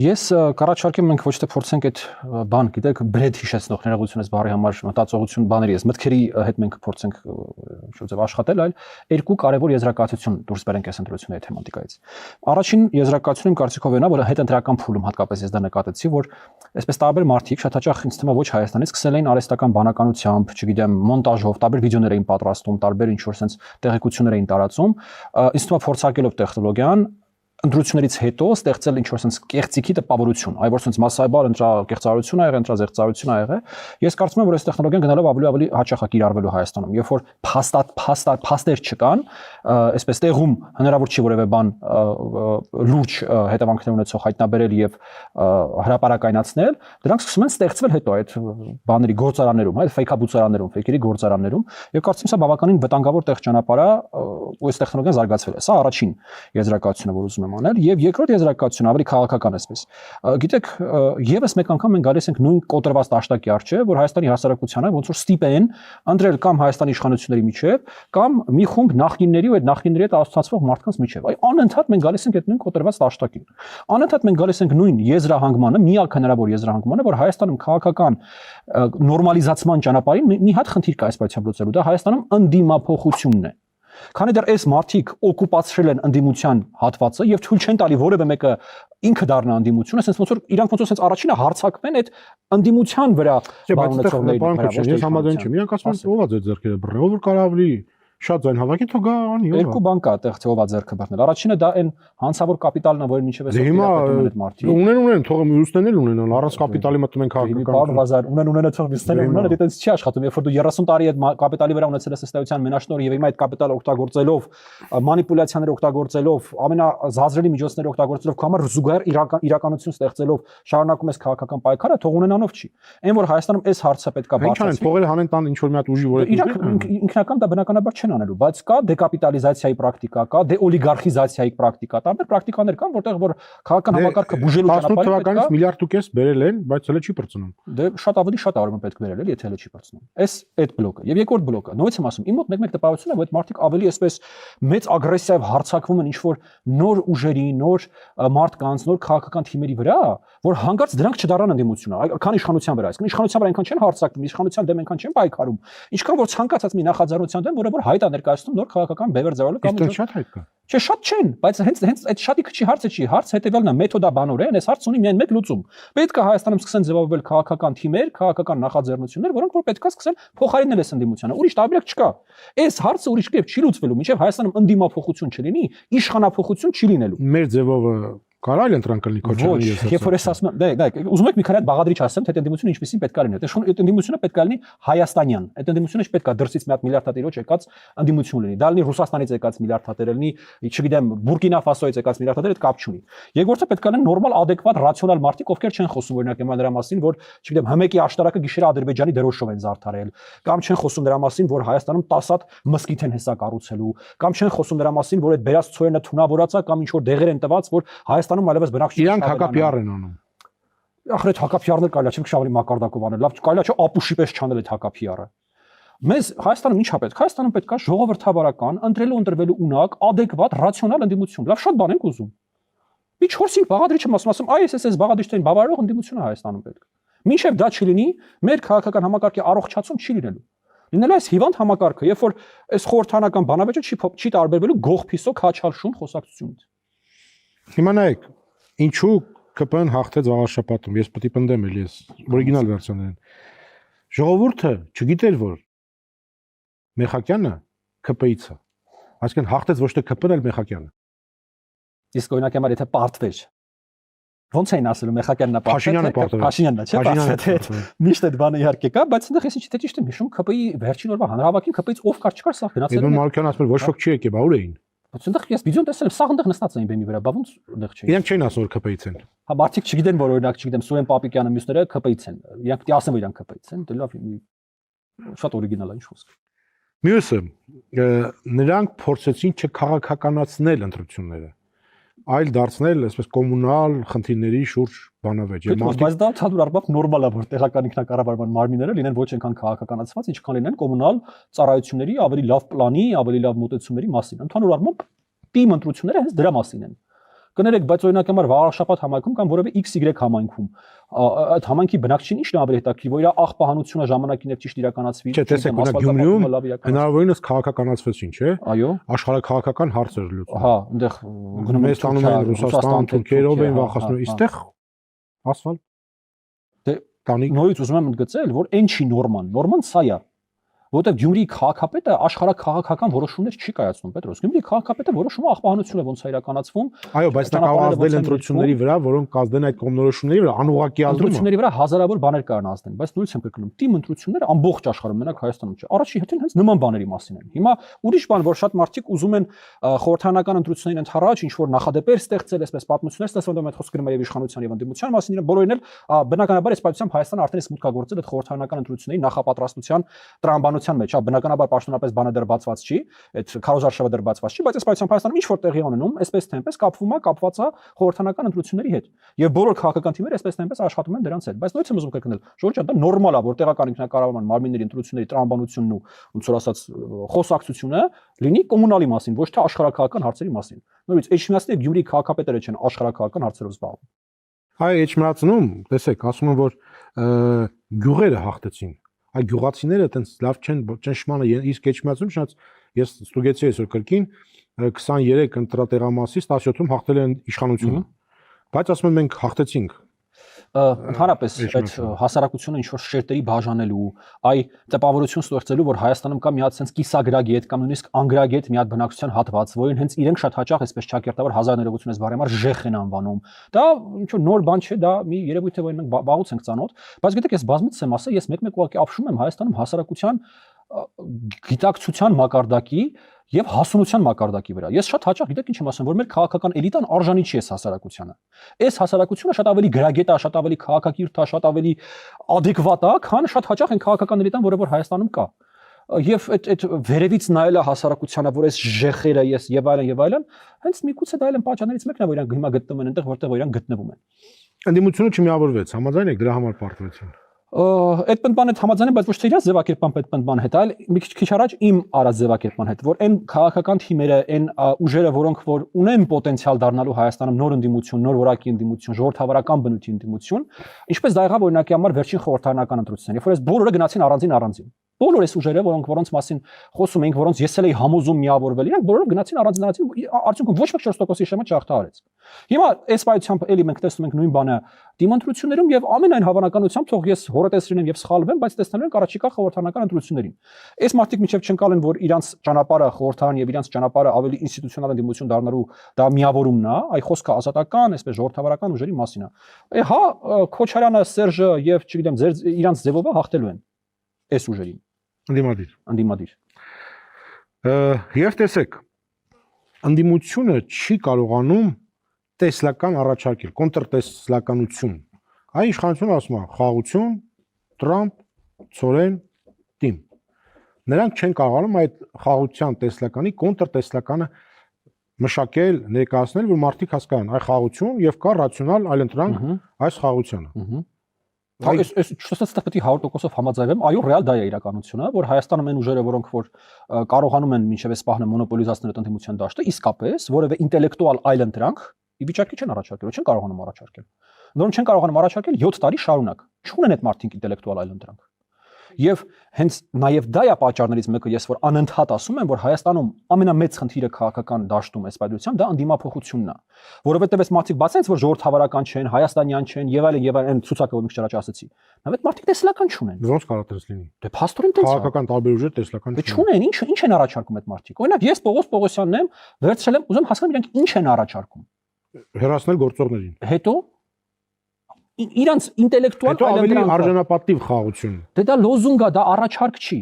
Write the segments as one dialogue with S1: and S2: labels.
S1: Ես կառաջարկեմ մենք ոչ թե փորձենք այդ բան, գիտեք, բրեդ հիշեցնող ներողություն ես բառի համար մտածողություն բաների ես մտքերի հետ մենք փորձենք շուտով աշխատել, այլ երկու կարևոր եզրակացություն դուրս բերենք այս ընտրությունների թեմատիկայից։ Առաջին եզրակացությունը իմ կարծիքով այն է, որ հետընտրական փուլում հատկապես ես դա նկատեցի, որ այսպես տարբեր մարդիկ շատ հաճախ ինձ թվում է ոչ Հայաստանից սկսել էին արհեստական բանականությամբ, չգիտեմ, մոնտաժով, տարբեր վիդեոներ էին պատրաստում, տարբեր ինչ որ sense տեղեկություններ էին տարածում, ինձ թվում է փորձարկելով տեխնոլոգիան ընտրություններից հետո ստեղծել ինչ որ sense կեղծիքի տպավորություն, այ որ sense massայբար ընտրակեղծարություն ա եղել, ընտրազեղծարություն ա եղել։ Ես կարծում եմ, որ այս տեխնոլոգիան գնալով ավելի հաճախ է կիրառվելու Հայաստանում, երբ որ փաստեր չկան, այսպես տեղում հնարավոր չի որևէ բան լուրջ հետևանքներ ունեցող հայտնաբերել եւ հրապարակայնացնել, դրանք սկսում են ստեղծվել հետո այդ բաների գործարաններում, այդ ֆեյքաբուծարաններում, ֆեյքերի գործարաններում, եւ կարծում եմ սա բավականին վտանգավոր տեղ ճանապարհ է, ու այս տեխնոլոգիան զարգացվել է։ Սա առաջին եզրակացությունը, որ ուզում անել, եւ երկրորդ եզրակացությունը ավելի քաղաքական էսպես։ Գիտեք, եւս մեկ անգամ մենք գալիս ենք նույն կոտրված դաշտակի առջեւ, որ Հայաստանի հասարակությանը ոնց որ ստիպեն ընտրել կամ Հայաստանի իշխանությունների միջև, կամ մի խումբ նախկինների ու այդ նախկինների հետ ասոցացվող մարդկանց միջև։ Այ անընդհատ մենք գալիս ենք այդ նույն կոտրված դաշտակին։ Անընդհատ մենք գալիս ենք նույն եզրահանգմանը, միակ հնարավոր եզրահանգմանը, որ Հայաստանում քաղաքական նորմալիզացման ճանապարհին մի հատ խնդիր կա այս պայթյա լուծելու, դա Հայաստանում ընդդիմափոխությունն է։ Քանի դեռ այս մարդիկ օկուպացրել են ընդդիմության հատվածը եւ թույլ չեն տալի որևէ մեկը ինքը դառնա ընդդիմությունը, ասես ոնց որ իրանք ոնց որ ասես առաջինը հարցակվեն այդ ընդդիմության վրա բանունեցողների վրա։
S2: Ես համաձայն չեմ։ Իրանք ասում են ով է ձեր ձեռքերը բռնել, ով որ կարող է ավելի շատ ձայն հավաքի, թող գա անի։
S1: Երկու բան կա այդտեղ ով է ձեռքը բռնել։ Առաջինը դա այն հանցավոր կապիտալն է, որին մինչև այսօր
S2: իրապետում են այդ մարդիկ։ Ունեն, թող մյուսներն էլ ունենան, առանց կապիտալի մտնում են քաղաքական։
S1: Ունեն թող մյուսներն ունեն, դա այդպես չի աշխատում։ Երբ որ դու 30 տարի այդ կապիտալի վրա ունեցել ես ըստեյության մենաշնորհ եւ հիմա այդ կապիտալը օգտագործելով, մանիպուլյացիաներ օգտագործելով, ամենազազրելի միջոցներ օգտագործելով, կամար զուգահեռ իրականություն ստեղծելով շարունակում ես քաղաքական պայքարը, թող ունենանով չի։ Այն որ Հայաստանում այս հարցը պետք է
S2: բացատրի։ Փողերը հանեն տան ինչ որ մի հատ ուժի, որ
S1: ինքնական դա բնականաբար չեն անելու, բայց կա դեկապիտալիզացիայի պրակտիկա, կա դեօլիգարխիզացիայի պրակտիկա, տարբեր պրակտիկաներ կան, որտեղ որ քաղաքական համակարգը բուժելու ճանապարհը պետք է
S2: 18 թվականից միլիարդ ու կես բերել են, բայց հələ չի բրծնում։
S1: Դե շատ ավելի շատ արվում պետք բերել էլ, եթե հələ չի բրծնում։ Այս բլոկը եւ երկրորդ բլոկը, նույնիսկ եմ ասում, իմ մոտ մեկ տպավորություն է, որ այդ մարդիկ ավելի այսպես մեծ ագրեսիայով հարձակվում են ինչ որ նոր ուժերի, նոր մարդկանց, նոր քաղաքական թիմերի վրա, որ հանկարծ դրանք չդառնան ընդդիմությունը, քան իշխանության վրա, այսինքն իշխանության վրա այնքան չեն հարձակվում, իշխանության դեմ այնքան չեն պայքարում, ինչքան որ ցանկացած մի նախաձեռնության դեմ, որը որ հայտ է ներկայացնում նոր քաղաքական բևեռ ձևավորել
S2: կամ շատ հայտ կա։
S1: Չէ, շատ չեն, բայց հենց այդ շատի քիչ հարցը չի, հարցը հետեւյալն է, մեթոդաբանորեն, այս հարցը ունի միայն մեկ լուծում։ Պետք է Հայաստանում սկսեն ձևավորվել քաղաքական թիմեր, քաղաքական նախաձեռնություններ, որոնք որ պետք է սկսեն փոխարինել այս ընդդիմությանը։ Ուրիշ տարբերակ չկա։ Այս հարցը ուրիշ կերպ չի լուծվելու, մինչև Հայաստանում ընդդիմափոխություն չլինի, իշխանափոխություն չի լինելու։
S2: Մեր ձևովը Կարա այլ ընտրանք կլինի Քոչարյանի ես։
S1: Երբ որ ես ասում եմ, դե, ուզում եք մի քանի հատ բաղադրիչ ասեմ, թե ընդդիմությունը ինչպեսին պետք է լինի։ Այդ ընդդիմությունը պետք է լինի հայաստանյան։ Այդ ընդդիմությունը չպետք է դրսից մի հատ միլիարդ հատերոջ եկած ընդդիմություն լինի։ Դա լինի Ռուսաստանից եկած միլիարդ հատեր լինի, չգիտեմ, Բուրկինա Ֆասոից եկած միլիարդ հատեր, այդ կապ չունի։ Երկրորդը պետք է լինեն նորմալ, adekvat, ռացիոնալ մարդիկ, ովքեր չեն խոսում օրինակ նրա մասին, որ չգիտեմ, հմեկի աշտարակը գիշերը Ադրբեջանի դրոշով են զարդարել, կամ չեն խոսում նրա մասին, որ Հայաստանում 10 հատ մսկիթ են հեսա կառուցելու, կամ չեն խոսում նրա մասին, որ այդ բերած ցորենը թունավորած է կամ ինչ որ դեղեր են տված, որ Հայաստանում այլևս բնակչություն
S2: Իրանք հակապիար են անում։
S1: Ախր այդ հակապիարներ կարելի է չեմ շավալի մակարդակով անել, լավ կարելի է չէ ապուշի պես չանել այդ հակապիարը։ Մեզ Հայաստանում ի՞նչ է պետք։ Հայաստանում պետք է ժողովրդավարական, ընտրելու ընտրվելու ունակ, adekvat, ռացիոնալ ընդդիմություն։ Լավ շատ բան ենք ուզում։ Մի 4-5 բաղադրիչ եմ ասում, այս բաղադրիչներին բավարարող ընդդիմություն է Հայաստանում պետք։ Մինչև դա չլինի, մեր քաղաքական համակարգի առողջացում չի լինելու։ Լինելու այս հիվանդ համակարգը, երբ որ այս խորհրդանական բանավեճը չի տարբերվելու գող փիսո քաչալշուն խոսակցությունից։
S2: Հիմա նայեք, ինչու ԿՊ-ն հաղթեց վաղաշաբաթում, ես պետք է պնդեմ էլ ես օրիգինալ վերսիաներն։ Ժողովուրդը չգիտեր, որ Մեխակյանը ԿՊ-ից է։ Այսինքն հաղթեց ոչ թե ԿՊ-ն, այլ Մեխակյանը։
S1: Իսկ օրինակ համար եթե պարտվեր, ոնց էին ասելու Մեխակյանն է պարտվել, Փաշինյանն է, չէ՞, պարտվել։ Միշտ այդ բանը իհարկե կա, բայց այնտեղ ես ինչ թե ճիշտ եմ հիշում, ԿՊ-ի վերջին օրվա հանրահավաքին ԿՊ-ից ով կար չկար, սա գնացել
S2: են։ Իդուն Մարուկյանն ասում էր ոչ ոք չի եկել, բա ուր էին։
S1: Բայց այնտեղ ես վիդեոն տեսել եմ, սաղ այնտեղ նստած էին բեմի վրա, բա ոնց այնտեղ չէին։
S2: Իրանք չէին ասում որ ԿՊ-ից են։
S1: Հա մարդիկ չգիտեն որ օրինակ չգիտեմ Սուրեն Պապիկյանը մյուսները ԿՊ-ից են։ Իրանք դի ասեն որ իրանք ԿՊ-ից են, դե լավ շատ օրիգինալ է ինչ խոսք։
S2: Մյուսը նրանք փորձեցին չքաղաքականացնել ընտրությունները, այլ դարձնել այսպես կոմունալ խնդիրների շուրջ բանավեճ։
S1: Բայց դա ցածր առբավ նորմալ է որ տեղական ինքնակառավարման մարմինները լինեն ոչ այնքան քաղաքականացված, ինչքան լինեն կոմունալ ծառայությունների ավելի լավ պլանի, ավելի լավ մոտեցումների մասին։ Ընդհանուր առմամբ թիմ ընտրությունները հենց դրա մասին են։ Կներեք, բայց օրինակ համար Վաղարշապատ համայնքում կամ որևէ XY համայնքում այդ համայնքի բնակչին ի՞նչն է ավելի հետաքրքիր, որ իր աղբահանությունը ժամանակին եւ ճիշտ իրականացվի։
S2: Չէ, տեսեք, օրինակ Գյումրիում հնարավորինս քաղաքականացվեցին, չէ։
S1: Այո։
S2: Աշխարհաքաղաքական հարցեր լուծում։
S1: Հա, այնտեղ գնում
S2: են Ռուսաստան, Թուրքիայով են վախացնում, այստեղ ասֆալտ։
S1: Դե նորից ուզում եմ ընդգծել, որ այն չի նորման սա է։ Որտեղ Գյումրիի քաղաքապետը աշխարհաքաղաքական որոշումներ չի կայացնում, Պետրոս։ Գյումրիի քաղաքապետը որոշում է աղբահանությունը ոնց է իրականացվում։
S2: Այո, բայց նա կարող ազդել ընտրությունների վրա, որոնք կազդեն այդ կողմնորոշումների վրա, անուղղակի ազդում։
S1: Ընտրությունների վրա հազարավոր բաներ կարան ազդեն, բայց նույնիսկ եմ կրկնում, թիմ ընտրությունները ամբողջ աշխարհում, մենակ Հայաստանում չէ։ Առաջի հերթին հենց նման բաների մասին են։ Հիմա ուրիշ բան, որ շատ մարդիկ ուզում են խորհրդարանական ընտրություններին ընդառաջ ինչ որ նախադեպեր ստեղծել, այսպես պատմություններ ստեղծել, որոնք խոսք գրում են եւ իշխանության եւ ընդդիմության մասին, իրեն բոլորին էլ բնականաբար այս պատմությամբ Հայաստանը արդեն իսկ մուտք է գործել այդ խորհրդարանական ընտրությունների նախապատրաստության տրամաբանության մեջ, հա, բնականաբար պաշտոնապես բանը դեռ բացված չի, այդ քարոզարշավը դեռ բացված չի, բայց այս պատմությամբ Հայաստանում ինչ որ տեղի ունենում, այսպես թե այնպես կապված է խորհրդարանական ընտրությունների հետ։ Եվ բոլոր քաղաքական թիմերը այսպես թե այնպես աշխատում են դրանց հետ, բայց նույնիսկ եմ ուզում կրկնել, Ժորժ ջան, դա նորմալ է, որ տեղական ինքնակառավարման մարմինների ընտրությունների տրամաբանությունն ու ոնց որ ասած խոսակցությունը լինի կոմունալի մասին, ոչ թե աշխարհաքաղաքական հարցերի մասին։ Նորից Էջմիածնի եւ Գյումրիի քաղաքապետերը չեն աշխարհաքաղաքական հարցերով զբաղվում։
S2: Այ Էջմիածնում, տեսեք, ասում են, որ գյուղերը հաղթեցին։ Այ գյուղացիները այտենց լավ չեն ճնշմանը, իսկ Էջմիածնում շնաց ես ստուգեցի այսօր կրկին 23 ընտրատեղամասից 17-ում հաղթել են իշխանությունը։ Բայց ասում են մենք հաղթեցինք։
S1: Ընդհանրապես այդ հասարակությունը ինչ որ շերտերի բաժանելու, այ տպավորություն ստեղծելու, որ Հայաստանում կա մի հատ sense կիսագրագետ կամ նույնիսկ անգրագետ մի հատ բնակչության հատված, որին հենց իրենք շատ հաճախ այսպես ճակերտավոր 1000 բարի համար ժեխ են անվանում։ Դա ինչ որ նոր բան չէ, դա մի երևույթ է, որին մենք վաղուց ենք ծանոթ, բայց գիտեք, ես բազմիցս եմ ասել, ես մեկ-մեկ ուղղակի ապշում եմ Հայաստանում հասարակության գիտակցության մակարդակի եւ հասունության մակարդակի վրա։ Ես շատ հաճախ գիտեք ինչ եմ ասում, որ մեր քաղաքական էլիտան արժանի չի այս հասարակությանը։ Այս հասարակությունը շատ ավելի գրագետ է, շատ ավելի քաղաքակիրթ է, շատ ավելի adekvat է, քան շատ հաճախ այն քաղաքական էլիտան, որը որ Հայաստանում կա։ Եվ այդ վերևից նայելը հասարակությանը, որ այս ժեխերը ես եւ այլն, հենց միգուցե դա այլն պատճառներից մեկն է, որ իրանք հիմա գտնվում են այնտեղ, որտեղ որ իրանք գտնվում են։
S2: Ընդդիմությունը չմիավորվեց, համաձայն եք, դրա համար պարտվեցին։
S1: Այդ պնդման հետ համաձայն եմ, բայց ոչ թե իրաց ձևակերպման այդ պնդման հետ, այլ մի քիչ առաջ իմ արած ձևակերպման հետ, որ այն քաղաքական թիմերը, այն ուժերը, որոնք որ ունեն պոտենցիալ դառնալու Հայաստանում նոր ընդդիմություն, նոր որակի ընդդիմություն, ժողովրդավարական բնույթի ընդդիմություն, ինչպես դա եղավ օրինակի համար վերջին խորհրդարանական ընտրություններին, երբ որ այս բոլորը գնացին առանձին։ Բոլոր այս ուժերը, որոնց մասին խոսում էինք, որոնց ես էլ էի համոզում միավորվել, իրանք բոլորը գնացին առանձին, արդյունքում ոչ մեկ 4%-ի շեմը չհաղթահարեց։ Հիմա այս պայությամբ էլի մենք տեսնում ենք նույն բանը դիմընտրություններում եւ ամենայն հավանականությամբ թող ես հորետեսրին եւ սխալվեմ, բայց տեսնելու ենք առաջիկա խորհրդարանական ընտրություններին։ Այս մարդիկ միջև չընկալեն, որ իրանց ճանապարհը խորհրդարան եւ իրանց ճանապարհը ավելի ինստիտուցիոնալ ընդդիմություն դառնալու դա միավորումն է, այ խոսքը ազատական, այսպես ժողովրդավարական ուժերի մասին է։ Հա, Քոչարյանը, Սերժը եւ չգիտեմ, իրանց ձևով հաղթելու են այս ուժերին։ Ընդդիմադիր։ Եվ
S2: տեսեք, ընդդիմությունը չի կարողանում տեսլական առաջարկել, կոնտրտեսլականություն։ Այ իշխանությունը ասում է խաղաղություն, Տրամփ, Ցորեն, Տիմ։ Նրանք չեն կարողանում այդ խաղաղության տեսլականի կոնտրտեսլականը մշակել, ներկայացնել, որ մարդիկ հասկանան, այ խաղաղություն եւ կա ռացիոնալ այլընտրանք այս խաղաղությանը։
S1: Այս չստացած պետք է 100%-ով համաձայնվեմ, այո, ռեալ դա է իրականությունը, որ Հայաստանում են ուժերը, որոնք որ կարողանում են մինչև այս պահը մոնոպոլիզացնել այդ ընդդիմության դաշտը, իսկապես որևէ ինտելեկտուալ այլընտրանք ի վիճակի չեն առաջարկել, չեն կարողանում առաջարկել։ Որոնք չեն կարողանում առաջարկել 7 տարի շարունակ։ Չունեն այդ մարդիկ ինտելեկտուալ այլընտրանք։ Եվ հենց նաև դա է պատճառներից մեկը, ես որ անընդհատ ասում եմ, որ Հայաստանում ամենամեծ խնդիրը քաղաքական դաշտում այս պատմությամբ դա ընդդիմափոխությունն է, որովհետև այս մարդիկ բացենց որ ժողովրդավարական չեն, հայաստանյան չեն եւ այլն ցուցակը որ մենք առաջ ասացի։ Նաև այդ մարդիկ տեսլական չունեն։
S2: Ոնց կարող է լինի։
S1: Դե փաստորեն տենց է։
S2: Քաղաքական տարբեր ուժեր տեսլական
S1: չունեն։ Չունեն, ինչ են առաջարկում այդ մարդիկ։ Օրինակ ես Պողոս Պողոսյանն եմ, վերցրել եմ, ուզում հասկանամ իրանք ինչ են առաջարկում։
S2: Հեռացնել գործողներին։
S1: Հետո իրանց ինտելեկտուալ
S2: ավելի արժանապատիվ խաղաղություն։
S1: Դե դա լոզունգ է, դա առաջարկ չի։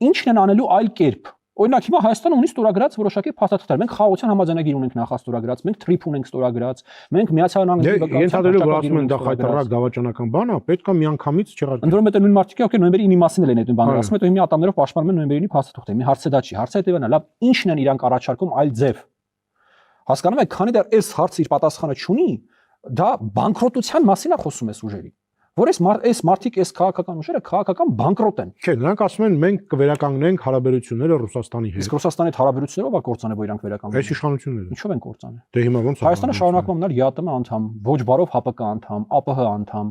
S1: Ինչն են անելու այլ կերպ։ Օրինակ հիմա Հայաստանը ունի ստորագրած որոշակի փաստաթղթեր։ Մենք խաղաղության համաձայնագիր ունենք նախաստորագրած, մենք TRIP ունենք ստորագրած, մենք Միացյալ Նահանգների
S2: ենթադրելով որ ասում են դա խայտարակ դավաճանական բան է, պետք է միանգամից չեղարկել։
S1: Ընդ որում այդ նույն մարդիկը ովքեր նոյեմբերի 9-ի մասին են այդ նույն բանը ասում, հետո հիմա ատամներով պաշտպանում են նոյեմբերի 9-ի փաստաթղթը։ Մի հարցը դա չի, հարցը հետևն է, լավ, ինչն են իրանք առաջարկում այլ ձև։ Հասկանում եք, քանի դեռ այս հարցը իր պատասխանը չունի, դա բանկրոտության մասին է խոսում այս ուժերի, որ այս մարդիկ այս քաղաքական ուժերը քաղաքական բանկրոտ են։
S2: Չէ, նրանք ասում են մենք կվերականգնենք հարաբերությունները Ռուսաստանի հետ։
S1: Իսկ Ռուսաստանի հետ հարաբերություններով ա կործանել, որ իրանք վերականգնեն։
S2: Այս իշխանությունները։
S1: Ինչով են կործանել։
S2: Դե հիմա ո՞նց է։
S1: Հայաստանը շարունակում մնալ ԵԱՏՄ անդամ, ոչ բարով ՀՊԿ անդամ, ԱՊՀ անդամ։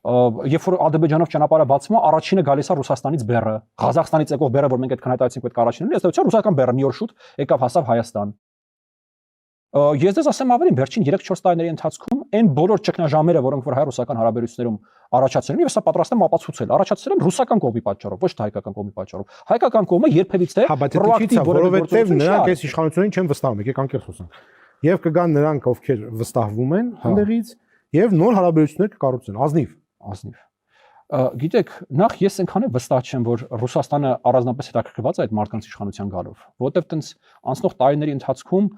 S1: Երբ որ Ադրբեջանով ճանապարհը բացվում է, առաջինը գալիս է Ռուսաստանից բեռը, Ղազախստանից եկող բեռը, որ մենք այդ քննադատեցինք, պետք է առաջինը լինի, ըստ էության ռուսական բեռը մի օր շուտ եկավ հասավ Հայաստան։ Ես դες ասեմ ավելին, վերջին 3-4 տարիների ընթացքում այն բոլոր ճգնաժամերը, որոնք որ հայ-ռուսական հարաբերություններում առաջացել են, ես սա պատրաստ եմ ապացուցել, առաջացել են ռուսական կողմի պատճառով, ոչ թե հայկական կողմի պատճառով։ Հայկական կողմը երբևիցե
S2: պրոակտիվ, որովհետև նրանք այս իշխանություններին չեն վստահում, եկեք անկեղծ խոսանք։ Եվ կգան նրանք, ովքեր վստահվում են այնտեղից, եւ նոր հարաբերություններ կկառուցեն, ազնիվ։
S1: Գիտեք, նախ ես այնքան վստահ չեմ, որ Ռուսաստանը առանձնապես հետաքրքրված է այդ մարդկանց իշխանության գալով, որովհետև տենց անցնող տարիների ընթացքում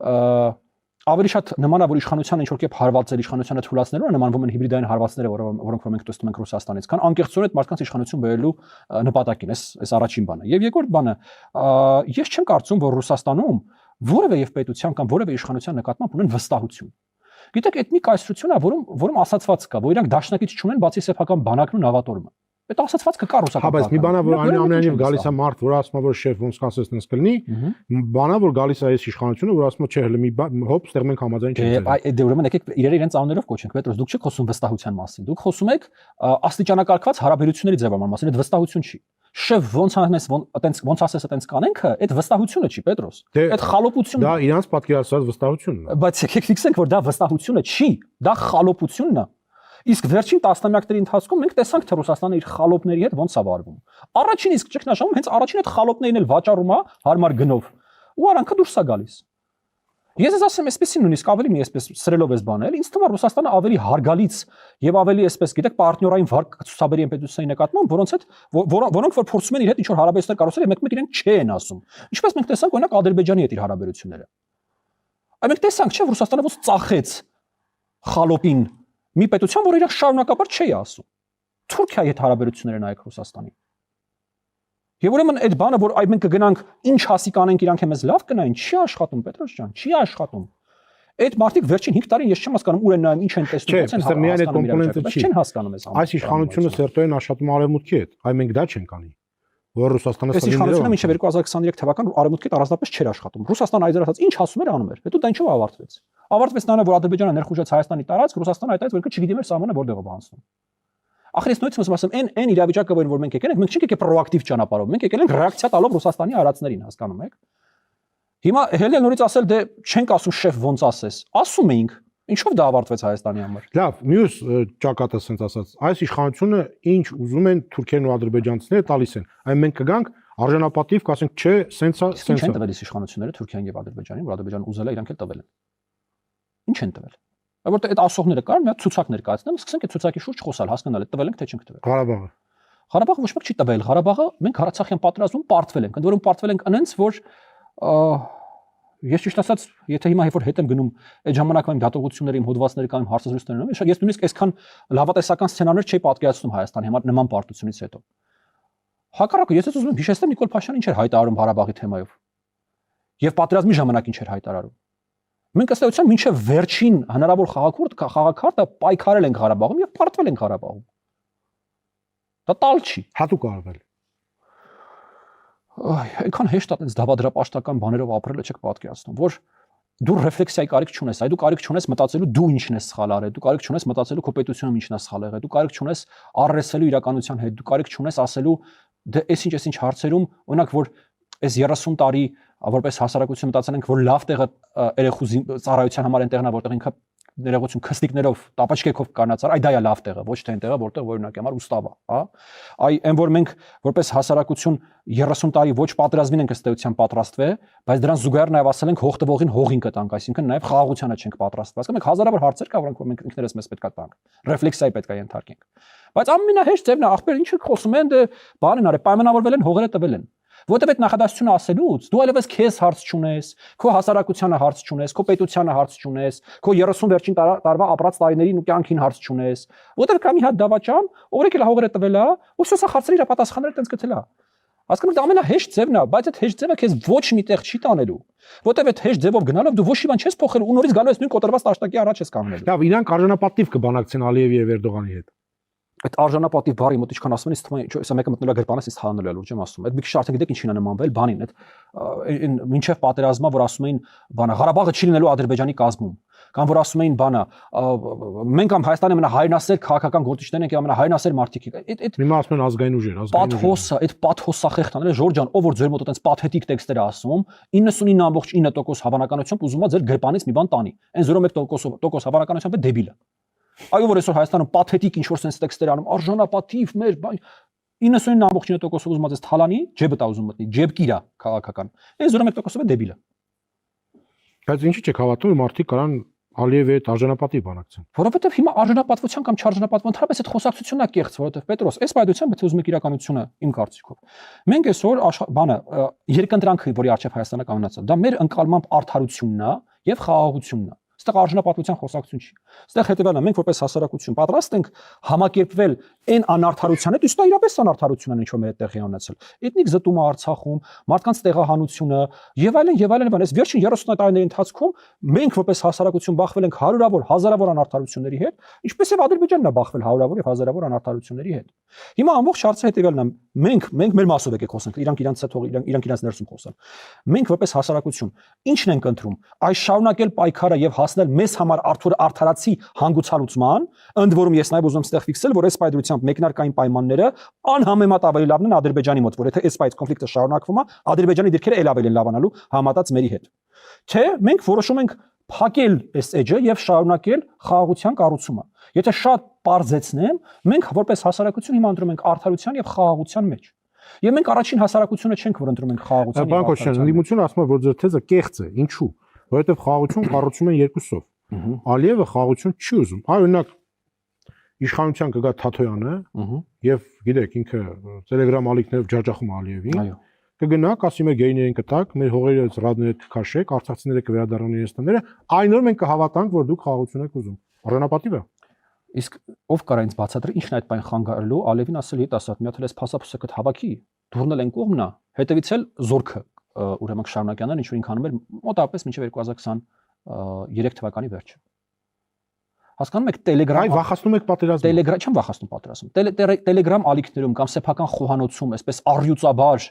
S1: ավելի շատ նմանա, որ իշխանությանը ինչ որ կերպ հարվածել, իշխանությանը թույլատնելու նմանվում են հիբրիդային հարվածները, որոնք որ մենք տեսնում ենք Ռուսաստանից, քան անկեղծորեն այդ մարդկանց իշխանություն բերելու նպատակին, այս առաջին բանը։ Եվ երկրորդ բանը, ես չեմ կարծում, որ Ռուսաստանում որևէ եւ պետության կամ որևէ իշխանության նկատմամբ ունեն վստահություն։ Գիտեք, այդ մի կայսրություն է, որում ասացված կա, որ իրանք դաշնակից չունեն բացի սեփական բանակն ու նավատորմը։ Այդ ասացվածքը կա ռուսական։
S2: Հա, բայց մի բանա, որ այնուամենայնիվ գալիս է մարդ, որ ասում է, որ շեֆ ոնց կասես նենց կլինի, բանա, որ գալիս է այս իշխանությունը, որ ասում է, չէ, հələ մի հոп, ստեղ մենք համաձայն չենք։
S1: Դե ուրեմն եկեք իրերը իրենց անուններով կոչենք, Պետրոս, դուք չեք խոսում վստահության մասին։ Դուք խոսում եք աստիճանակարգված հարաբերությունների ձևավորման մասին, այդ վստահություն չի։ Շեֆ ոնց անես, ոնց ասես, այտենց կանենք, այդ վստահությունը չի, Պետրոս։ Այդ խալոպությունն է։
S2: Դա իրանց պատկերացրած վստահությունն է։
S1: Բայց եկեք ֆիքսենք, որ դա վստահությունը չի, դա խալոպությունն է։ Իսկ վերջին տասնամյակների ընթացքում մենք տեսանք, թե Ռուսաստանը իր խալոպների հետ ոնց է վարվում։ Առաջին իսկ ճգնաժամում հենց առաջին այդ խալոպներն էլ վաճառում է հարմար գնով։ Ու արանքը դուրս է գալիս։ Ես ես ասեմ, այսպեսին նույնիսկ ավելի մի այսպես սրելով էս բանել, ինձ թվում է Ռուսաստանը ավելի հարգալից եւ ավելի այսպես, գիտեք, պարտներային վարկ ցուցաբերի են պետությունների նկատմամբ, որոնք որ փորձում են իր հետ ինչ որ հարաբերություններ կառուցել եւ մեկ-մեկ իրենք չեն ասում։ Ինչպես մենք տեսանք օրինակ Ադրբեջանի հետ իր հարաբերությունները։ Այ մենք տեսանք, չէ, Ռուսաստանը ոնց ծախեց խալոպին մի պետության, որ իրենք շարունակաբար չի ասում։ Թուրքիայի հետ հարաբերությունները նայեք Ռուսաստանի։ Եվ ուրեմն այդ բանը, որ այ մենք կգնանք ինչ հասի կանենք իրանք մեզ լավ կնային, չի աշխատում, Պետրոս ջան, չի աշխատում։ Այդ մարդիկ վերջին 5 տարին ես չեմ հասկանում ուր են նայում, ինչ են տեսնում, ոնց են
S2: միայն այդ կոմպոնենտը չի։
S1: Չեն հասկանում այս
S2: Այս իշխանությունը սերտորեն աշխատում արևմուտքի հետ։ Այ մենք դա չենք անի։ Որ Ռուսաստանը
S1: այս իշխանությունը մինչև 2023 թվական արևմուտքի հետ առանձնապես չէր աշխատում։ Ռուսաստանը այդերացած ինչ ասում էր անում էր։ Հետո դա ինչով ավարտվեց։ Ավարտվեց նա, որ Ադրբեջանը ներխուժեց Հայաստանի տարածք, Ռուսաստանը այդտեղից որ չգիտի մեր սահմանը որտեղով է անցնում։ Ախր ես նույնիսկ ասում եմ, այն իրավիճակը, որ մենք եկել ենք, մենք չենք եկել պրոակտիվ ճանապարհով, մենք եկել ենք ռեակցիա տալով Ռուսաստանի արածներին, հասկանում եք։ Հիմա հենց նորից ասել, դե չենք ասում շեֆ ոնց ասես։ Ասում էինք, ինչով դա ավարտվեց Հայաստանի համար։
S2: Լավ, մյուս ճակատը ասենց ասած, այս իշխանությունը ինչ ուզում են թուրքերն ու ադրբեջանցիները տալիս են։ Այն մենք կգանք արժանապատիվ, կասենք, չէ, սենց է, սենց է։
S1: Ինչ են տվել իշխանությունները Թուրքիային եւ Ադրբեջանին, որ Ադրբեջանը ուզել է, իրանք էլ տվել են։ Ինչ են տվել։ Որտեղ այդ ասողները կար, մի հատ ցուցակ ներկայացնեմ, սկսենք այդ ցուցակի շուրջ խոսալ, հասկանալ, տվել ենք թե չենք տվել։
S2: Ղարաբաղը։
S1: Ղարաբաղը ոչ մեկ չի տվել, Ղարաբաղը մենք Արցախյան պատերազմում պարտվել ենք, ընդ որում պարտվել ենք այնց, որ ես ճիշտ ասած, եթե հիմա որ հետ եմ գնում այդ ժամանակվա իմ դատողությունների, իմ հոդվածների կամ հարցազրույցների ունեմ, ես նույնիսկ այսքան լավատեսական սցենարներ չի պատկերացնում Հայաստանի համար նման պարտությունից հետո։ Հակառակը, ես ուզում եմ հիշեցնել Նիկոլ Փաշինյանն ինչ էր հայտարարում Ղարաբաղի թեմայով։ Եվ պատերազմի ժամանակ ինչ էր հայտարարում։ Մենք ըստ էության մինչև վերջին հնարավոր խաղաքարտը պայքարել ենք Ղարաբաղում եւ պարտվել ենք Ղարաբաղում։ Դա տալ չի։
S2: Հատուկ արվել։
S1: Այնքան հեշտ է այդպես դավադրապաշտական բաներով ապրելը չեք պատկերացնում, որ դու ռեֆլեքսիայի կարիք չունես, այ դու կարիք չունես մտածելու դու ինչն ես սխալ արել, դու կարիք չունես մտածելու քո պետությունում ինչն է սխալ եղել, դու կարիք չունես առերեսելու իրականության հետ, դու կարիք չունես ասելու դե այսինչ հարցերում, օրինակ որ այս 30 տարի որպես հասարակություն մտածել ենք, որ լավ տեղը երեխու ծառայության համար են տեղն է, որտեղ ինքը ներողություն քստիկներով, տապաչկեքով կանացար, այ դա է լավ տեղը, ոչ թե այն տեղը, որտեղ օրինակի համար ուստավ է, հա։ Այ այն որ մենք որպես հասարակություն 30 տարի ոչ պատերազմին ենք ըստ էության պատրաստվել, բայց դրան զուգահեռ նաև ասել ենք հող տվողին հողին կտանք, այսինքն նաև խաղաղությանը չենք պատրաստված։ Մենք հազարավոր հարցեր կա, որոնք մենք ինքներս մեզ պետք է տանք, ռեֆլեքսիայի պետք է ենթարկենք։ Բայց ամենահեշտ ձևն է, ախպեր ինչ խոսում են, դե բան են արել, պայմանավորվել են, հողերը տվել են։ Որտեւ այդ նախադասությունը ասելուց դու այլևս քեզ հարց չունես, քո հասարակությանը հարց չունես, քո պետությանը հարց չունես, քո 30 վերջին տարվա ապրած տարիներին ու կյանքին հարց չունես։ Որտեւ կա մի հատ դավաճան, օրեք էլ հողերը տվել է, ու սա հարցերի իր պատասխանները տենց գտել է։ Հասկանում եք, դա ամենահեշտ ձևն է, բայց այդ հեշտ ձևը քեզ ոչ մի տեղ չի տանելու։ Որտեւ այդ հեշտ ձևով գնալով դու ոչ մի բան չես փոխել ու նորից գալու ես նույն կոտրված տաշտակի առաջ ես կանգնելու։
S2: Լավ, իրանք արժանապատիվ կբանակցեն Ալիևի եւ Էրդողանի հետ։
S1: Այդ արժանապատիվ բառի մոտ ինչքան ասում են, ինձ թվում է, սա մեկը մտնելու է գրպանից, ինձ թանելու է լուրջ եմ ասում։ Այդ մի քիչ արդեն գիտեք ինչին է նմանվել, բանին, այդ մինչև պատերազմը, որ ասում էին, բանը Ղարաբաղը չի լինելու Ադրբեջանի կազմում, կամ որ ասում էին, բանը մենք ամ Հայաստանի ամենահայրենասեր քաղաքական գործիչներն ենք, ամենահայրենասեր մարդիկ ենք։
S2: Հիմա ասում են ազգային ուժեր,
S1: Պաթոսը, այդ պաթոսախեղտաները Ժորժ ջան, ով որ ձեր մոտ այդպես պաթետիկ տեքստեր ասում, 99.9% հավանականությամբ ուզում է ձեր գրպանից մի բան տանի։ Այն 0.1% հավանականությամբ է դեբիլ է։ Այո, որ այսօր Հայաստանում պաթետիկ ինչ-որ sense տեքստեր անում, արժանապատիվ մեր 99.9% ուզում է թալանի, ջեբը տա ուզում մտնի, ջեբկիրա քաղաքական։ Այն 0.1%-ը դեբիլ է։
S2: Բայց ինչի՞ չեք հավատում, մարդիկ կարան Ալիևի հետ արժանապատիվ բանակցեն։
S1: Որովհետև հիմա արժանապատվության կամ չարժանապատվության ընդհանրապես այդ խոսակցությունն է կեղծ, որովհետև Պետրոս, այս պայծությամբ եթե ուզում եք իրականությունը իմ կարծիքով։ Մենք այսօր բանը երկընտրանքը, որի արժեվ Հայաստանը կանգնած է, դա մեր ընկալմամբ արդարությունն է եւ խաղաղությունն է։ Այստեղ արժանապատվության խոսակցություն չի։ Այստեղ հետեւելն է, մենք որպես հասարակություն պատրաստ ենք համակերպվել այն անարդարության հետ, իսկ դա իրապես անարդարություն է, ինչ որ մեր տեղի ունեցել։ Էթնիկ զտումը Արցախում, մարդկանց տեղահանությունը եւ այլն, այս վերջին 30 տարիների ընթացքում մենք որպես հասարակություն բախվել ենք հարյուրավոր, հազարավոր անարդարությունների հետ, ինչպես եւ Ադրբեջանն է բախվել հարյուրավոր եւ հազարավոր անարդարությունների հետ։ Հիմա ամբողջ հարցը հետեւելն է, մենք մեր մասով եկեք խոսենք, իրանք իրանց հետ թող իրանք իրանց ներսում խոսան։ Մենք որպես հասարակություն ի՞նչն ենք ընտրում, այս շարունակել պայքարը եւ հասնել մեզ համար արդարացի հանգուցալուծման, ընդ որում ես նաև ուզում ստեղ ֆիքսել, որ այս պայծրությամբ մեկնարկային պայմանները անհամեմատ ավելի լավն են Ադրբեջանի մոտ, որ եթե այս պայծ կոնֆլիկտը շարունակվում է, Ադրբեջանի դիրքերը ել ավելի են լավանալու համատած մերի հետ։ Թե մենք որոշում ենք փակել այս էջը եւ շարունակել խաղաղության կառուցումը։ Եթե շատ պարզեցնեմ, մենք որպես հասարակություն հիմա ընտրում ենք արդարության եւ խաղաղության մեջ։ Եվ մենք առաջին հասարակությունը չենք, որ ընտրում ենք խաղաղության եւ
S2: արդարության։ Ընդդիմությունը ասում է, որ ձեր թեզը կեղծ է։ Ինչու՞։ Որովհետեւ խաղաղություն կառուցում են երկուսով։ Ալիևը խաղաղություն չի ուզում։ Օրինակ իշխանության կգա Թաթոյանը եւ գիտեք ինքը Telegram ալիքներով ջաջախում Ալիևին։
S1: Այո։
S2: Կգնա, ասի մեր գեյներին կտակ, մեր հողերից ռադները կքաշեք, արցախցիները կվերադառնան իրենց տները, այն օր մենք կհավատանք, որ դուք խաղաղություն եք ուզում։ Արժանապատիվ է։
S1: Իսկ ով կարա ինձ բացատրի ինչն է այդ բան խանգարելու, Ալիևին ասել երիտասարդ, մի հատ էլ էս փասափուսը կդ հավաքի, դուրնել են կողմնա, հետևից էլ զորքը ուրեմն Շարունակյանն ինչ որ ինքանում էր մոտավորապես մինչև 2023 թվականի վերջը։ Հասկանում եք Telegram
S2: Այ վախացնում եք պատերազմը։
S1: Telegram չեմ վախացնում պատերազմում։ Telegram ալիքներում կամ սեփական խոհանոցում, այսպես առյուծաբար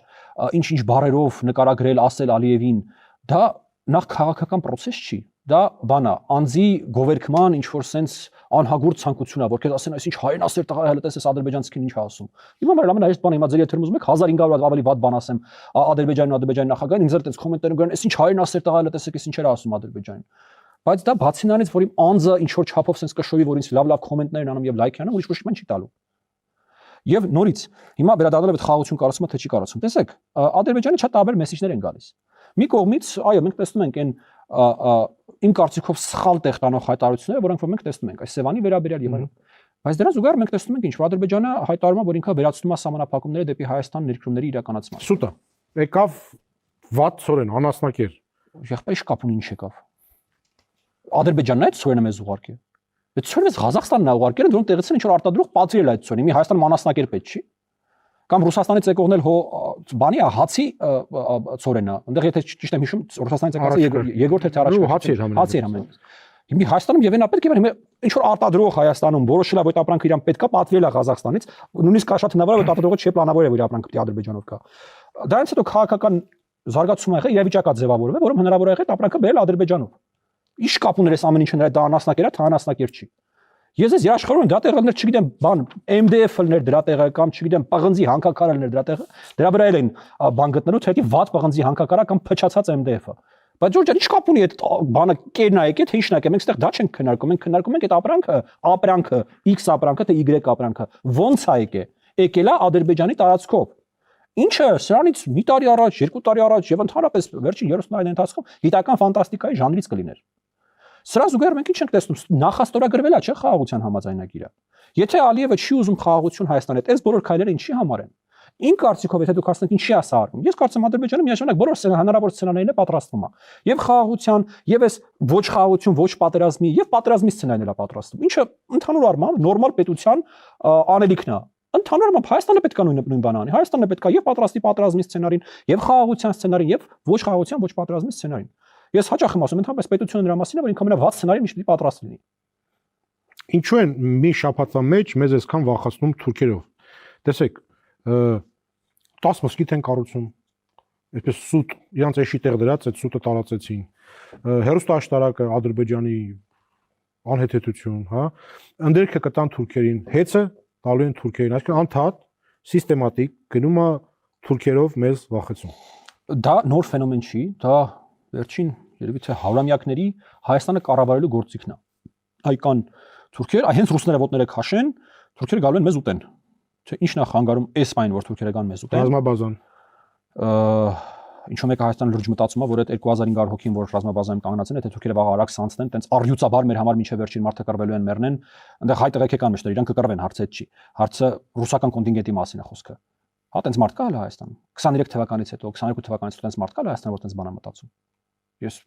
S1: ինչ-ինչ բառերով նկարագրել, ասել Ալիևին, դա նախ քաղաքական process չի։ Դա բանա, անձի գովերքման ինչ որ sense անհագուրդ ցանկություն է, որ քեզ ասեն, այս ինչ հայրենասեր տղա է, հələ տեսես ադրբեջանցիքին ինչ է ասում։ Հիմա մեր ամենահեշտ բանը հիմա ձեր եթերում ուզում եք 1500 ավելի վատ բան ասեմ Ադրբեջանի նախագահին, ինձ էլ այդպես կոմենտներում գրեն, այս ինչ հայրենասեր տղա է, հələ տեսեք, այս ինչեր է ասում Ադրբեջանին։ Բայց դա բացի նրանից, որ իմ անձը ինչ որ չափով sense կշովի, որ ինձ լավ կոմենտներ են անում եւ լայք անում, ուրիշ ոչ մի չի տալու։ Եվ նորից հիմա վերադառնալով այդ խաղաղություն կառուցումը թե չի կառուցում։ Տեսեք, Ադրբեջանի շատ տարբեր մեսիջներ են գալիս։ Մի կողմից, այո, մենք տեսնում ենք այն իմ կարծիքով սխալ տեղ տանող հայտարարությունները, որոնք որ մենք տեսնում ենք, այս Սևանի վերաբերյալ եւ այլն։ Բայց դրանց զուգահեռ մենք տեսնում ենք ինչ որ Ադրբեջանը հայտարարում է, որ ինքը վերացնում է սահմանափակումները դեպի Հայաստան ներկրումների իրականացման։
S2: Սուտ է։ Եկավ վատ ծորեն, անասնակեր։
S1: Եղբայր ի՞նչ կապ ունի ինչ եկավ։ Ադրբեջանն է այդ ծորենը մեզ ուղարկել։ Այդ ծորենը Ղազախստանն է ուղարկել, որոնք տեղից են ինչ որ արտադրող պատրել այդ ծորենը։ Մի Հայաստանում անասնակեր պետք չի։ Կամ Ռուսաստանից եկողն էլ բանի հացի ծորենը։ Այնտեղ եթե ճիշտ եմ հիշում, Ռուսաստանից եկած Եգոր թե առաջ հացի էր համեն։ Հիմա Հայաստանում եւ այնա պետք է հիմա ինչ որ արտադրող Հայաստանում որոշել է, որ այդ ապրանքը իրան պետքա պատվիրել է Ղազախստանից, նույնիսկ շատ հնարավոր է որ արտադրողը չի պլանավորել որ իր ապրանքը պետք է Ադրբեջանով գա։ Դրանից հետո քաղաքական զարգացում ա եղել, իրավիճակա ձևավորվել, որում հնարավոր է եղել այդ ապրանքը բերել Ադրբեջանով։ Ինչ կապ ուներ այս ամեն ինչը նրա դա անասնակեր է, թե անասնակեր չի։ Ես ես երաշխավորում եմ դրա տեղը չգիտեմ, բան MDF-ներ դրա տեղը կամ չգիտեմ, պղնձի հանքակարներ դրա տեղը, դրա վրա էլ են բան գտնելու, թե վատ պղնձի հանքակարա կամ փչացած MDF-ը։ Բայց Ջորջան, ինչ կապ ունի այդ բանը կերնա եկե, թե ինչն ա եկե, մենք այդտեղ դա չենք քննարկում, մենք քննարկում ենք այդ ապրանքը, X ապրանքը, թե Y ապրանքը, ոնց է եկե։ Եկել է Ադրբեջանի տարածքով։ Ինչը սրանից մի տարի առաջ, 2 տարի առաջ եւ ընդհանրապես վերջին 30 տարիների ընթացքում գիտական ֆանտաստիկայի ժանրից կլիներ։ Սրա զուգահեռ մենք ինչ ենք տեսնում, նախաստորագրվել է, չէ՞, խաղաղության համաձայնագիրը։ Եթե Ալիևը չի ուզում խաղաղություն Հայաստանի հետ, այս բոլոր քայլերը ինչի համար են։ Իմ կարծիքով, եթե դուք ասեք ինչի է սա արվում, ես կարծեմ Ադրբեջանը միաժամանակ բոլոր հնարավոր սցենարներին է պատրաստվում է։ Եվ խաղաղության, եւ այս ոչ խաղաղություն, ոչ պատերազմի, եւ պատերազմի սցենարին է պատրաստվում։ Ինչը ընդհանուր առմամբ նորմալ պետության անելիքն է։ Ընդհանուր առմամբ Հայաստանը պետք է նույն բանը անի։ Հայաստանը պետք է եւ պատրաստի պատերազմի սցենարին, եւ խաղաղության սցենարին, եւ ոչ խաղաղության, ոչ պատերազմի սցենարին։ Ես հաճախ եմ ասում, ընդհանրապես պետությունը նրա մասին է, որ ինքն ամենավատ սցենարին միշտ պատրաստ լինի։
S2: ինչու են մի շաբաթվա մեջ մեզ այսքան վախացնում թուրքերով։ Տեսեք, 10 մսկիթ են կառուցում, այսպես սուտ, իրանց էշի տեղ դրած այդ սուտը տարածեցին։ Հերոստաշտարակը Ադրբեջանի անհեթեթություն, հա, ընդերքը կտան թուրքերին, հեծը տալու են թուրքերին, այսինքն անդադ սիստեմատիկ գնում է թուրքերով մեզ վախեցում։
S1: Դա նոր ֆենոմեն չի, դա վերջին երևի թե հարյուրամյակների Հայաստանը կառավարելու գործիքն է։ Այ կան թուրքեր, այ հենց ռուսները ոտները քաշեն, թուրքերը գալու են մեզ ուտեն։ Թե ինչն է խանգարում այս բանը, որ թուրքերը գան մեզ ուտեն։
S2: Ռազմաբազան։
S1: Ինչու մեկ Հայաստանը լուրջ մտածում է, որ այդ 2500 հոգին, որ ռազմաբազայում կանգնած են, եթե թուրքերը վաղ արագ սանցնեն, տենց առյուծաբար մեր համար մինչև վերջին մարդը կռվելու են մեռնեն, այնտեղ հայ տղեկան մեջտեղ իրանք կկռվեն, հարցը չի։ Հարցը ռուսական կոնտինգենտի մասին է խոսքը։ Հա, տենց մարդ կա հələ Հայաստանում։ 23 թվականից հետո, 22 թվականից հետո տենց մարդ կա հələ Հայաստանում, որ տենց բան է մտածում։ Ես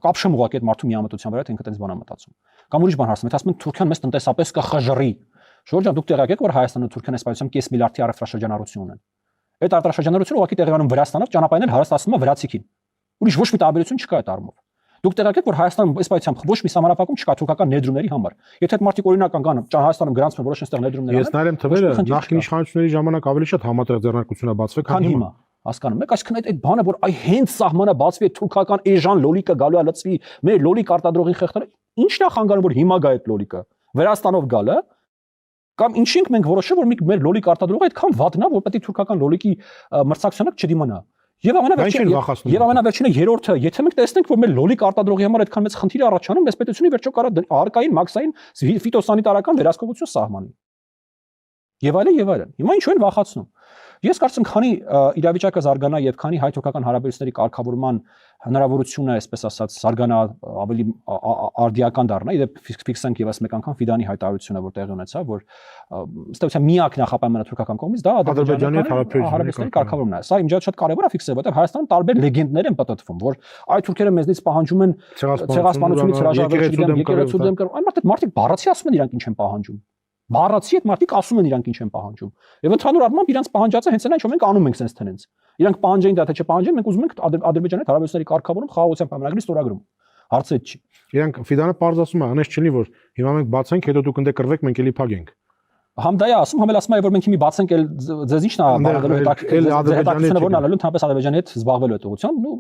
S1: կապ չեմ ուղղակի այդ մարդու միամտության վրա, թե ինքը տենց բան է մտածում։ Կամ ուրիշ բան հարցնում, ասում են Թուրքիան մեզ տնտեսապես կխժռի։ Ժորժ ջան, դուք տեղյակ եք, որ Հայաստանը ու Թուրքիան այսպայությամբ 5 միլիարդի առևտրաշրջանառություն ունեն։ Այդ առևտրաշրջանառությունը ուղղակի տեղի ունենում Վրաստանով, ճանապարհին հարստացնում է վրացիքին։ Ուրիշ ոչ մի տարբերություն չկա այդ առումով։ Դուք տեղյակ եք, որ Հայաստանում այսպայությամբ ոչ մի սահմանափակում չկա թուրքական ներդրումների համար։ Եթե այդ մարդիկ օրինական կան, Հայաստանում գրանցվում որոշ այնտեղ ներդրումներ
S2: անեն։ Ես նայել եմ թվերը, նախկին իշխանությունների ժամանակ ավելի շատ համատեղ ձեռնարկություն է բացվել, քան հիմա։
S1: Հասկանում եք, այսինքն այդ բանը, որ այ հենց սահմանը բացվի, թուրքական էժան լոլիկը գալու է լծվի, մեր լոլիկ արտադրողին խեղդել, ի՞նչն է խանգարում, որ հիմա գա այդ լոլիկը։ Վրաստանով գալը կամ ինչինք մենք որոշել, որ մեր լոլիկ արտադրողը այդքան վատն է, որ պետք է թուրքական լոլիկի մրցակցությունը չդիմանա։ Եվ ամենավերջինը երրորդը, եթե մենք տեսնենք, որ մեր լոլիկ արտադրողի համար այդքան մեծ խնդիր առաջանում, մեծ պետությունի վերջո կարա արկային, մաքսային, ֆիտոսանիտարական վերահսկողություն սահմանի։ Եվ այլն։ Հիմա ինչու են վախացնում։ Ես կարծում քանի իրավիճակը զարգանա եւ քանի հայ-թուրքական հարաբերությունների կարգավորման հնարավորությունը, այսպես ասած, զարգանա ավելի արդիական դառնա, իդեպ ֆիքսենք եւս մեկ անգամ Ֆիդանի հայտարարությունը, որ տեղի ունեցավ, որ ըստ էության միակ նախապայմանը թուրքական կողմից դա Ադրբեջանի հարաբերությունների կարգավորումն է։ Սա իմ շատ կարևոր է ֆիքսել, որովհետեւ Հայաստանում տարբեր լեգենդներ են պատտվում, որ այ թուրքերը մեզնից պահանջում են ցեղասպանությունից հրաժարվել, եկեղեցու դեմ կռ։ Այն մարդիկ բառացի ասում են իրանք ինչ են պահանջում։ Բառացի այդ մարդիկ ասում են իրանք ինչ են պահանջում։ Եվ ընդհանուր առմամբ իրանք պահանջածը հենց այն ինչ որ մենք անում ենք sense տենց։ Իրանք պահանջային դա թե չպահանջեն, մենք ուզում ենք Ադրբեջանի հարաբերությունների կարգավորում խաղաղության պայմանագրի ստորագրում։ Հարցը այդ չի։
S2: Իրանք Ֆիդանը պարզ ասում է, անես չլինի որ հիմա մենք բացենք, հետո դուք ընդ կռվեք, մենք էլի փագենք։
S1: Համդայա ասում, համ էլ ասում է, որ մենք հիմի բացենք, ձեզ ի՞նչն է բանալու հետաքրքրությունը որն ալելու ընդհանրապես Ադրբեջանի հետ զբաղվելու այդ ուղղությամբ, ու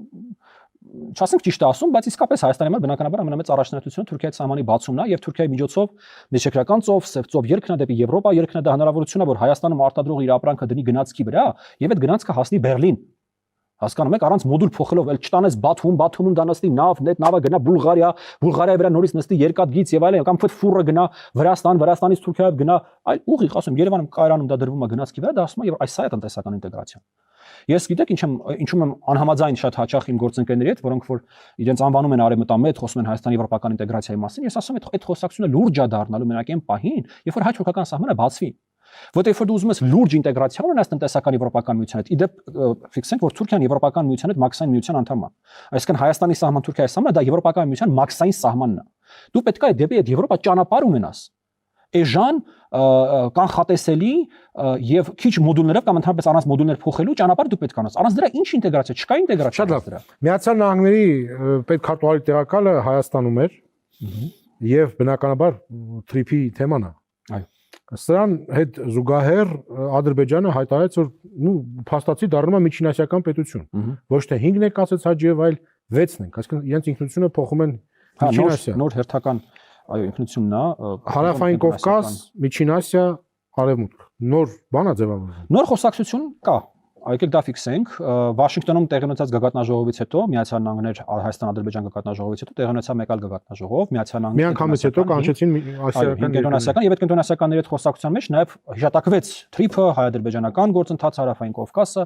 S1: չասենք ճիշտ է ասում, բայց իսկապես Հայաստանի համար բնականաբար ամենամեծ առաջնահերթությունը Թուրքիայի սահմանի բացումն է եւ Թուրքիայի միջոցով միջերկրական ծով, Սև ծով երկնա դեպի Եվրոպա, երկնա դա հնարավորություն է, որ Հայաստանում արտադրող իր ապրանքը դնի գնացքի վրա եւ այդ գնացքը հասնի Բերլին։ Հասկանում եք, առանց մոդուլ փոխելով, էլ չտանես Բաթում դա նստի նավ, այդ նավը գնա Բուլղարիայի վրա նորից նստի երկաթգից եւ այլն, կամ ֆուռը գնա Վրաստան, Վրաստանից Թուրքիայով գնա, այլ ուղիղ, ասում Երևանում Կայարանում դա դրվում է գնացքի վրա, դա ասում է եւ այս սա է տնտեսական ինտեգրացիա։ Ես գիտեք ինչում եմ անհամաձայն շատ հաճախ իմ գործընկերների հետ, որոնք որ իրենց անվանում են արևմտամետ, խոսում են Հայաստանի եվրոպական ինտեգրացիայի մասին, ես ասում եմ այդ խոսակցությունը լուրջ է դառնալու մենակ այն պահին, երբ որ հայ-թուրքական սահմանը բացվի։ Որտեղ որ դու ուզում ես լուրջ ինտեգրացիա ունենաս տնտեսական եվրոպական միության հետ, իդեպ ֆիքսենք, որ Թուրքիան եվրոպական միության հետ մաքսային միության անդամ է։ Այսինքն Հայաստանի սահման Թուրքիայի սահմանը դա եվրոպական միության մաքսային սահմանն է։ Դու պետք է դեպի այդ Եվրոպա ճանապարհ ունենաս։ Էժան, կանխատեսելի եւ քիչ մոդուլներով կամ ընդհանրապես առանց մոդուլներ փոխելու ճանապարհ դու պետք է անաս։ Առանց դրա ինչ ինտեգրացիա, չկա ինտեգրացիա։
S2: Շատ լավ։ Միացյալ Նահանգների պետքարտուղարի տեղակալը Հայաստանում էր եւ բնականաբար թրիփի թեման է։
S1: Այո։
S2: Սրան հետ զուգահեռ Ադրբեջանը հայտարարեց, որ փաստացի դառնում է միջինասիական պետություն։ Ոչ թե 5-ն է կասեց Հաջիև, այլ 6-ն են, այսինքն իրենց ինքնությունը փոխում են միջինասիա։
S1: Նոր հերթական այո ինքնությունն է։
S2: Հարավային Կովկաս, Միջին Ասիա, Արևմուտք։ Նոր բան է ձևավորվում։
S1: Նոր խոսակցություն կա։ Եկեք դա ֆիքսենք։ Վաշինգտոնում տեղի ունեցած գագաթնաժողովից հետո Միացյալ Նահանգներ Հայաստան-Ադրբեջան գագաթնաժողովից հետո տեղի ունեցավ մեկ այլ գագաթնաժողով, Միացյալ Նահանգները
S2: միանգամից հետո կանչեցին
S1: կենտրոնասիական եւ այդ կենտրոնասիականների հետ խոսակցության մեջ նաեւ հիշատակվեց թրիփը, հայ-ադրբեջանական գործընթաց Հարավային Կովկասը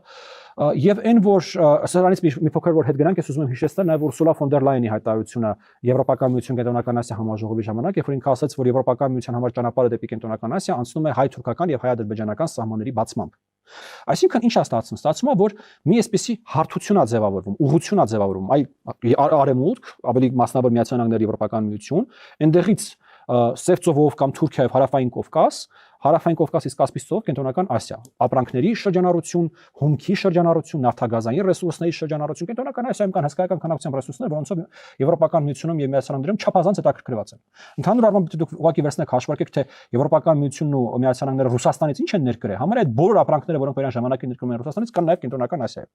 S1: եւ այն որ սրանից մի փոքր որ հետ գնանք, ես ուզում եմ հիշեցնել նաեւ Ուրսուլա ֆոն դեր Լայենի հայտարարությունը Եվրոպական միություն կենտրոնական Ասիա համաժողովի ժամանակ, երբ որ ինքը ասաց, որ Եվրոպական միության համար ճանապարհը դեպի կենտրոնական Ասիա անցնում է հայ-թուրքական եւ հայ-ադրբեջանական սահմանների բացմամբ։ Այսինքն ինչ է ստացվում։ Ստացվում է, որ մի այսպիսի հարթություն է ձևավորվում, ուղղություն է ձևավորվում, այ արևմուտք, ավելի մասնավոր Միացյալ Նահանգներ Եվրոպական միություն, այնտեղից Սև ծովով կամ Թուրքիայով Հարավային Կովկաս, Հարավային Կովկասից Կասպից ծով, Կենտրոնական Ասիա, ապրանքների շրջանառություն, հումքի շրջանառություն, նավթագազային ռեսուրսների շրջանառություն, Կենտրոնական Ասիայում կան հսկայական քանակությամբ ռեսուրսներ, որոնցով Եվրոպական միությունում եւ Միացյալ Նահանգներում չափազանց հետաքրքրված են։ Ընդհանուր առմամբ դուք ուղղակի վերցնեք հաշվարկեք, թե Եվրոպական միությունն ու Միացյալ Նահանգները Ռուսաստանից ինչ են ներկրել։ Համար այդ բոլոր ապրանքները, որոնք վերան ժամանակին ներկրում են Ռուսաստանից, կան նաեւ Կենտրոնական Ասիայում։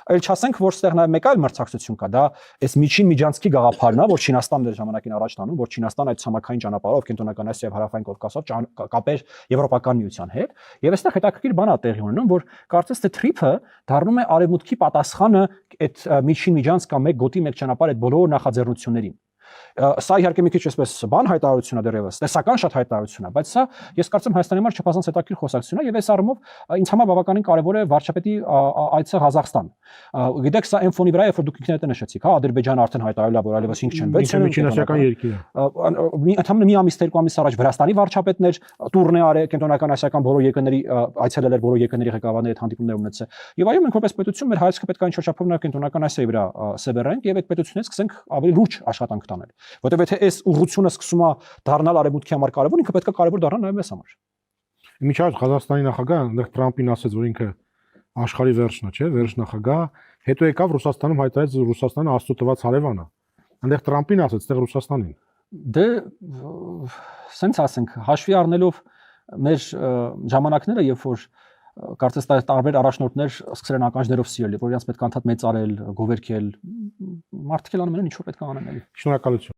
S1: Այլ չասենք, որ ստեղ նաև մեկ այլ մրցակցություն կա, դա այս միջին միջանցքի գաղափարն է, որ Չինաստանն էր ժամանակին առաջ տանում, որ Չինաստանը այդ ցամաքային ճանապարհով Կենտրոնական Ասիա եւ Հարավային Կովկասով կապեր Եվրոպական միության հետ, եւ այստեղ հետաքրքիր բան է տեղի ունենում, որ կարծես թե TRIP-ը դառնում է արևմուտքի պատասխանը այդ միջին միջանցք կամ մեկ գոտի մեկ ճանապարհ այդ բոլոր նախաձեռնություններին։ Սա իհարկե մի քիչ էսպես բան հայտարարություն է դեռևս, տեսական շատ հայտարարություն է, բայց սա ես կարծեմ Հայաստանի համար չափազանց հետաքրքիր խոսակցություն է եւ այս առումով ինձ համար բավականին կարեւոր է վարչապետի այցը Ղազախստան։ Գիտեք, սա այն ֆոնի վրա է, որ դուք ինքներդ նշեցիք, հա, Ադրբեջանը արդեն հայտարարել է, որ այլևս 5 չեն, 6 են
S2: միջինասիական երկիր է։
S1: Ընդհանուր մի ամիս, 2 ամիս առաջ Վրաստանի վարչապետն էր, տուրն է արել Կենտրոնական Ասիական բոլոր երկրների այցելել էր, բոլոր երկրների ղեկավարների հետ հանդիպումներ ունեցել։ Եվ այո, մենք որպես պետություն մեր հայացքը պետք է ինչ-որ չափով նաև Կենտրոնական Ասիայի վրա սևեռենք եւ այդ պետությունից սկսենք ավելի լուրջ աշխատանք տանել։ Որտեւ եթե այս ուղղությունը սկսում է դառնալ արևմուտքի համար կարևոր, ինքը պետք է կարևոր դառնա նաև մեզ համար։
S2: Միջազգ Ղազախստանի նախագահը այնտեղ Թրամփին ասաց, որ ինքը աշխարհի վերջն է, չէ՞, վերջ նախագահ, հետո եկավ Ռուսաստանում հայտարարեց, որ Ռուսաստանը աստծո տված հարևան է։ Այնտեղ Թրամփին ասաց, այդտեղ Ռուսաստանին։
S1: Դե սենց ասենք, հաշվի առնելով մեր ժամանակները, երբ որ կարծես տարբեր առաջնորդներ սկսել են ականջներով սիրել, որ իրենց պետք է անդադ մեծարել, գովերքել, մարդիկ էլ անում են ինչ որ պետք է անեն էլի։
S2: Շնորհակալություն։